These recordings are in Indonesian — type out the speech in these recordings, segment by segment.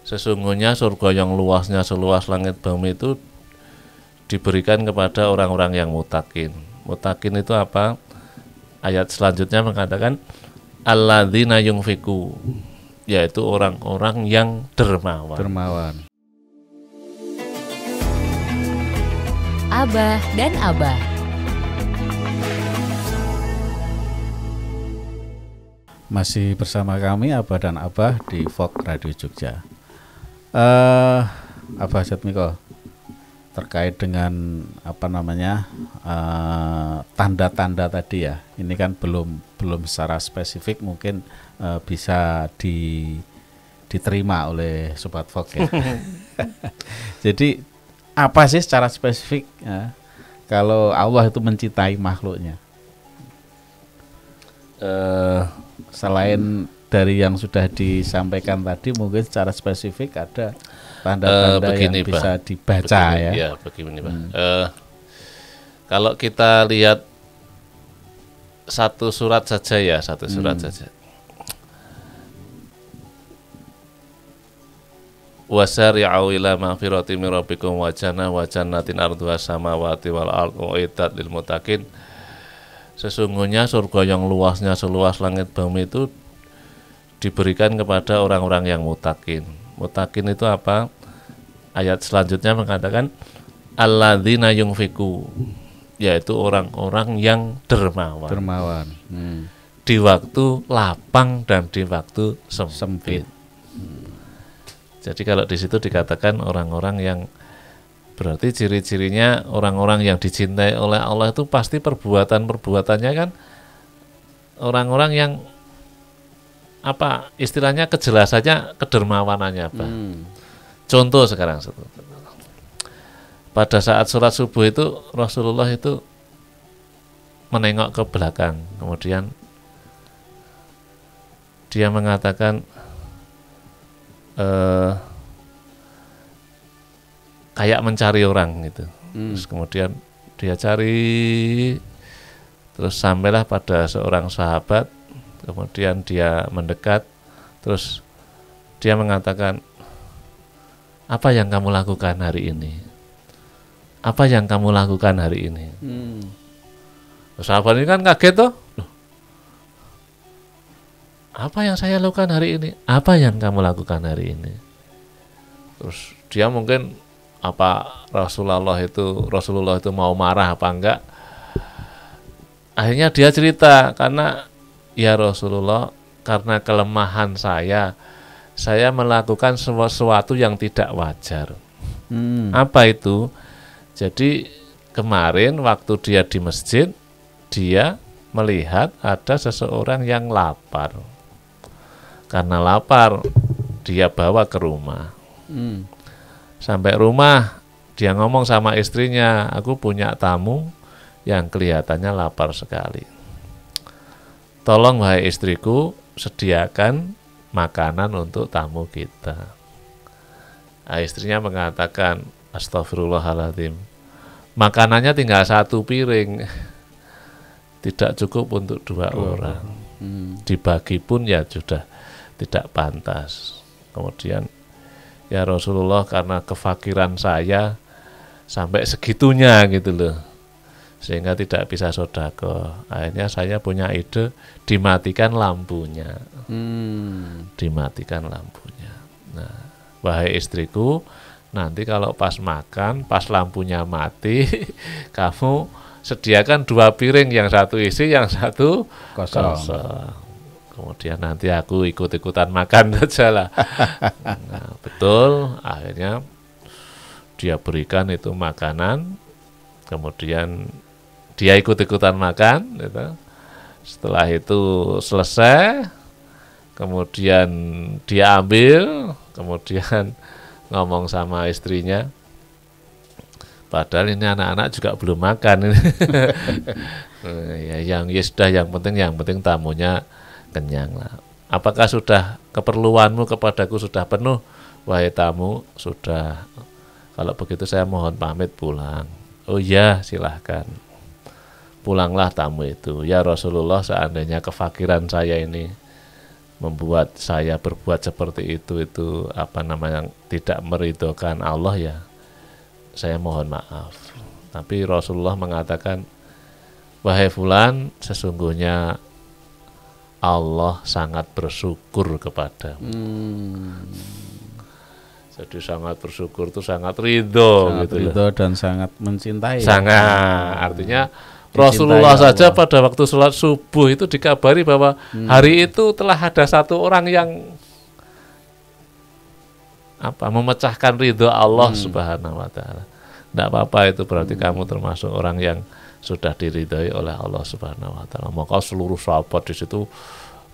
Sesungguhnya surga yang luasnya seluas langit bumi itu diberikan kepada orang-orang yang mutakin. Mutakin itu apa? Ayat selanjutnya mengatakan alladzina yunfiku, yaitu orang-orang yang dermawan. Abah dan Abah. Masih bersama kami Abah dan Abah di Vogue Radio Jogja. Abah Jatmiko, terkait dengan tanda-tanda tadi ya. Ini kan belum secara spesifik mungkin bisa diterima oleh Sobat Vogue ya. Jadi apa sih secara spesifik ya, kalau Allah itu mencintai makhluknya? Selain dari yang sudah disampaikan tadi, mungkin secara spesifik ada tanda-tanda yang bisa dibaca ya. Ya, begini Pak. Kalau kita lihat satu surat saja ya, saja. Wasari'u ila maghfirati min rabbikum wa jannatin arduha samawati wal ardu uiddat lil muttaqin. Sesungguhnya surga yang luasnya seluas langit bumi itu diberikan kepada orang-orang yang mutakin. Mutakin itu apa? Ayat selanjutnya mengatakan alladzina yunfiku, yaitu orang-orang yang dermawan. Di waktu lapang dan di waktu sempit. Jadi kalau di situ dikatakan orang-orang yang, berarti ciri-cirinya orang-orang yang dicintai oleh Allah itu pasti perbuatannya kan orang-orang yang istilahnya kejelasannya kedermawanannya apa. Contoh sekarang, pada saat sholat subuh itu Rasulullah itu menengok ke belakang, kemudian dia mengatakan kayak mencari orang gitu. Terus kemudian dia cari, terus sampailah pada seorang sahabat. Kemudian dia mendekat, terus dia mengatakan, apa yang kamu lakukan hari ini? Apa yang kamu lakukan hari ini? Sahabat ini kan kaget toh. Loh, apa yang saya lakukan hari ini? Apa yang kamu lakukan hari ini? Terus dia mungkin Rasulullah itu mau marah apa enggak? Akhirnya dia cerita, karena ya Rasulullah, karena kelemahan saya melakukan sesuatu yang tidak wajar. Apa itu? Jadi kemarin waktu dia di masjid, dia melihat ada seseorang yang lapar. Karena lapar, dia bawa ke rumah. Sampai rumah, dia ngomong sama istrinya, aku punya tamu yang kelihatannya lapar sekali. Tolong wahai istriku, sediakan makanan untuk tamu kita. Istrinya mengatakan, astagfirullahaladzim, makanannya tinggal 1 piring, tidak cukup untuk 2 orang. Dibagi pun ya sudah tidak pantas. Kemudian, ya Rasulullah, karena kefakiran saya sampai segitunya gitu loh, sehingga tidak bisa sedekah. Akhirnya saya punya ide, dimatikan lampunya. Dimatikan lampunya. Nah, wahai istriku, nanti kalau pas makan, pas lampunya mati, kamu sediakan 2 piring, yang 1 isi, yang 1 kosong. Kemudian nanti aku ikut-ikutan makan saja lah. Nah, betul, akhirnya dia berikan itu makanan, kemudian dia ikut-ikutan makan gitu. Setelah itu selesai, kemudian dia ambil, kemudian ngomong sama istrinya, padahal ini anak-anak juga belum makan. Ya sudah, yang penting tamunya kenyang lah. Apakah sudah keperluanmu kepadaku sudah penuh? Wahai tamu, sudah. Kalau begitu saya mohon pamit pulang. Oh iya, silahkan. Pulanglah tamu itu. Ya Rasulullah, seandainya kefakiran saya ini membuat saya berbuat seperti itu apa namanya tidak meridhokan Allah, ya saya mohon maaf. Tapi Rasulullah mengatakan, wahai fulan, sesungguhnya Allah sangat bersyukur kepadamu. Jadi sangat bersyukur itu sangat ridho, sangat gitu ridho loh. dan sangat mencintai. Sangat, artinya Dicintai Rasulullah Allah. saja pada waktu sholat subuh itu dikabari bahwa hari itu telah ada satu orang yang memecahkan ridho Allah Subhanahu wa Ta'ala. Tidak apa-apa, itu berarti kamu termasuk orang yang sudah diridhoi oleh Allah Subhanahu wa Ta'ala. Maka seluruh sahabat di situ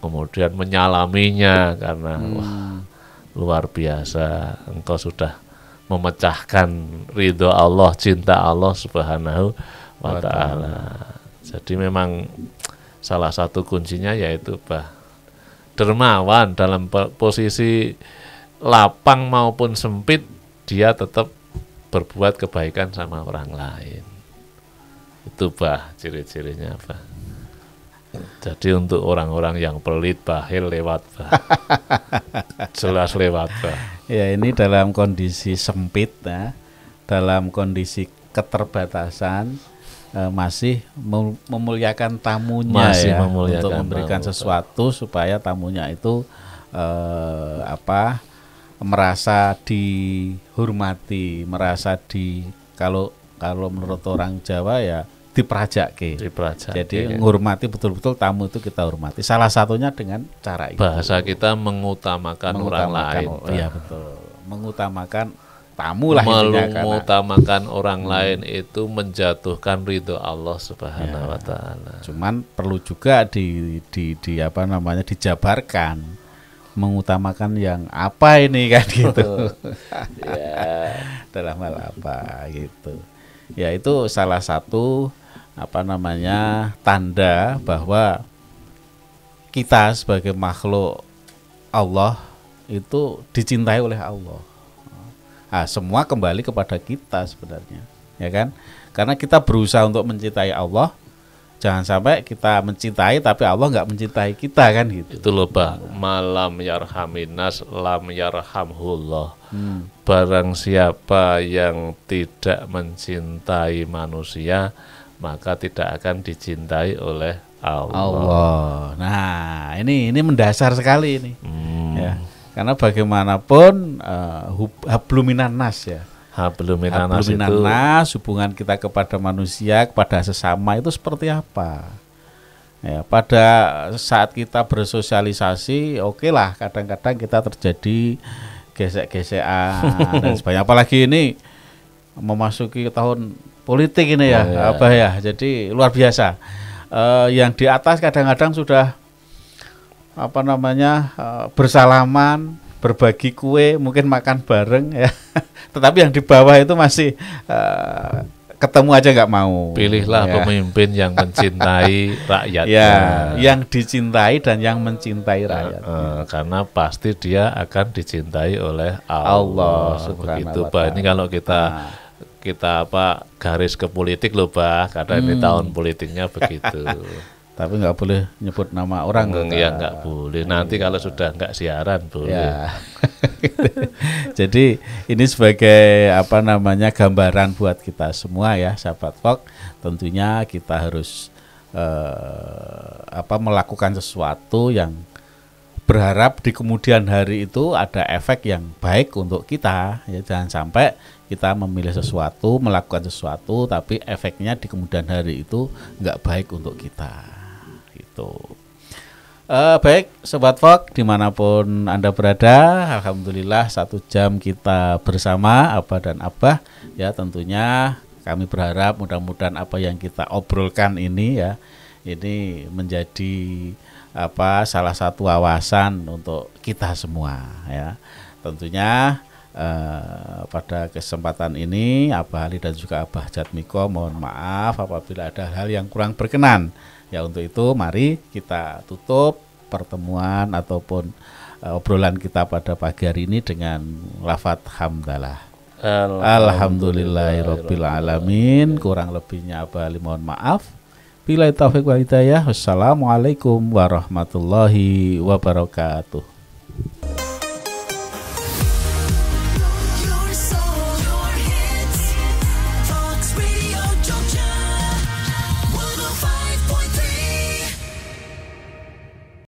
kemudian menyalaminya karena wah, luar biasa, engkau sudah memecahkan ridho Allah, cinta Allah Subhanahu wa Ta'ala. Jadi memang salah satu kuncinya yaitu dermawan dalam posisi lapang maupun sempit, dia tetap berbuat kebaikan sama orang lain. Itu ciri-cirinya Jadi untuk orang-orang yang pelit, bakhil lewat jelas lewat Ya, ini dalam kondisi sempit ya, dalam kondisi keterbatasan, masih memuliakan tamunya, Masih ya, memuliakan untuk memberikan tamu, sesuatu supaya tamunya itu merasa dihormati, merasa kalau menurut orang Jawa ya diperajake. Jadi menghormati betul-betul tamu itu kita hormati. Salah satunya dengan cara itu. Bahasa kita mengutamakan orang lain. Iya betul. Mengutamakan tamu lah intinya, mengutamakan orang lain itu menjatuhkan ridho Allah Subhanahu wa Ta'ala. Cuman perlu juga dijabarkan, mengutamakan yang apa ini kan gitu. Ya, dalam hal apa gitu. Ya, itu salah satu tanda bahwa kita sebagai makhluk Allah itu dicintai oleh Allah. Nah, semua kembali kepada kita sebenarnya, ya kan? Karena kita berusaha untuk mencintai Allah, jangan sampai kita mencintai tapi Allah nggak mencintai kita kan gitu. Itu loh malam yarhaminas lam yarhamhullah. Barang siapa yang tidak mencintai manusia, maka tidak akan dicintai oleh Allah. Nah, ini mendasar sekali ini. Ya. Karena bagaimanapun habluminan nas ya. Habluminan nas, hubungan kita kepada manusia, kepada sesama itu seperti apa? Ya, pada saat kita bersosialisasi, oke lah, kadang-kadang kita terjadi gesek-gesekan dan sebagainya. Apalagi ini memasuki tahun politik ini ya, jadi luar biasa. Yang di atas kadang-kadang sudah bersalaman, berbagi kue, mungkin makan bareng ya. Tetapi yang di bawah itu masih ketemu aja nggak mau. Pilihlah pemimpin yang mencintai rakyatnya. Ya, yang dicintai dan yang mencintai rakyat. Karena pasti dia akan dicintai oleh Allah. Begitu Ini kalau kita garis ke politik loh karena ini tahun politiknya begitu. Tapi nggak boleh nyebut nama orang. Ya nggak boleh. Nanti kalau sudah nggak siaran boleh. Ya. Jadi ini sebagai gambaran buat kita semua ya, sahabat Fok. Tentunya kita harus melakukan sesuatu yang berharap di kemudian hari itu ada efek yang baik untuk kita. Ya, jangan sampai kita memilih sesuatu, melakukan sesuatu, tapi efeknya di kemudian hari itu nggak baik untuk kita. Gitu. Baik, Sobat Fok, dimanapun Anda berada, alhamdulillah 1 jam kita bersama Abah dan Abah. Ya, tentunya kami berharap mudah-mudahan apa yang kita obrolkan ini ya, ini menjadi salah satu wawasan untuk kita semua ya. Tentunya pada kesempatan ini Abah Ali dan juga Abah Jatmiko mohon maaf apabila ada hal yang kurang berkenan. Ya, untuk itu mari kita tutup pertemuan ataupun obrolan kita pada pagi hari ini dengan lafaz hamdalah. Alhamdulillahirabbil alamin. Kurang lebihnya Abah Ali mohon maaf. Billahi taufiq wal hidayah. Wassalamualaikum warahmatullahi wabarakatuh.